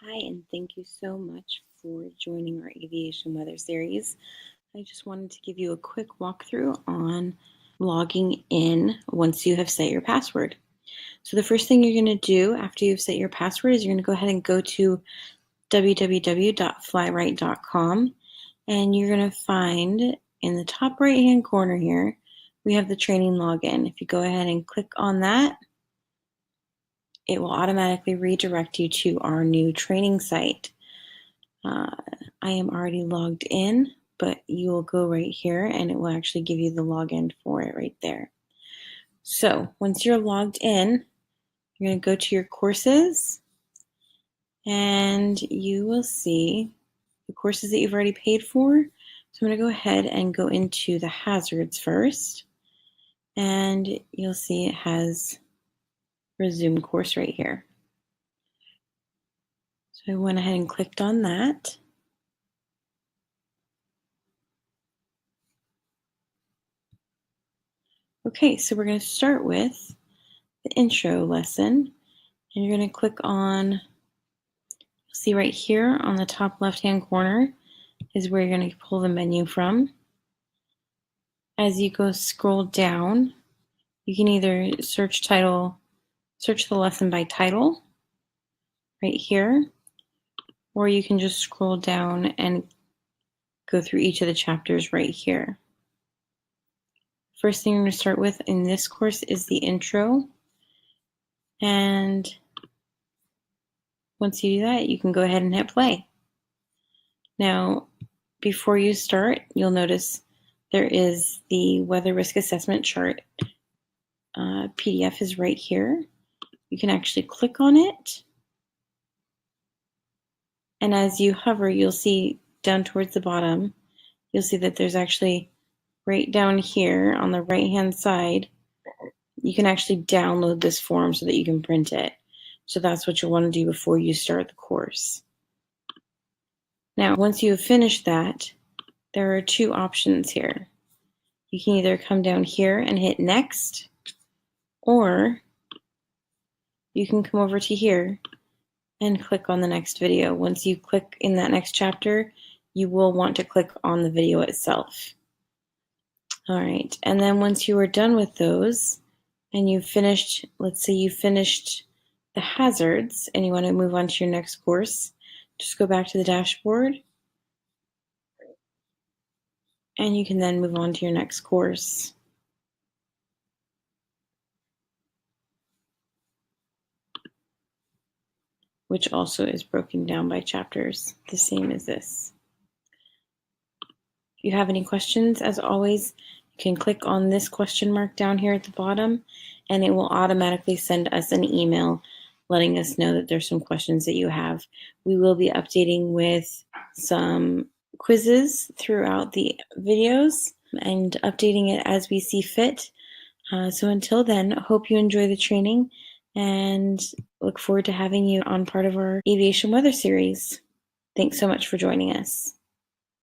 Hi, and thank you so much for joining our aviation weather series. I just wanted to give you a quick walkthrough on logging in once you have set your password. So the first thing you're going to do after you've set your password is you're going to go ahead and go to www.flyright.com, and you're going to find in the top right hand corner here, we have the training login. If you go ahead and click on that, it will automatically redirect you to our new training site. I am already logged in, but you will go right here and it will actually give you the login for it right there. So once you're logged in, you're going to go to your courses and you will see the courses that you've already paid for. So I'm going to go ahead and go into the hazards first, and you'll see it has resume course right here. So I went ahead and clicked on that. Okay, so we're going to start with the intro lesson, and you're going to click on, you'll see right here on the top left hand corner is where you're going to pull the menu from. As you go scroll down, you can either search the lesson by title right here, or you can just scroll down and go through each of the chapters right here. First thing you're going to start with in this course is the intro, and once you do that, you can go ahead and hit play. Now, before you start, you'll notice there is the weather risk assessment chart. PDF is right here. You can actually click on it, and as you hover, you'll see down towards the bottom, you'll see that there's actually right down here on the right hand side, you can actually download this form so that you can print it. So that's what you'll want to do before you start the course. Now, once you have finished that, there are two options here. You can either come down here and hit next, or you can come over to here and click on the next video. Once you click in that next chapter, you will want to click on the video itself. All right, and then once you are done with those and you've finished, let's say you finished the hazards and you want to move on to your next course, just go back to the dashboard and you can then move on to your next course. Which also is broken down by chapters, the same as this. If you have any questions, as always, you can click on this question mark down here at the bottom, and it will automatically send us an email letting us know that there's some questions that you have. We will be updating with some quizzes throughout the videos and updating it as we see fit. So until then, hope you enjoy the training and look forward to having you on part of our aviation weather series. Thanks so much for joining us.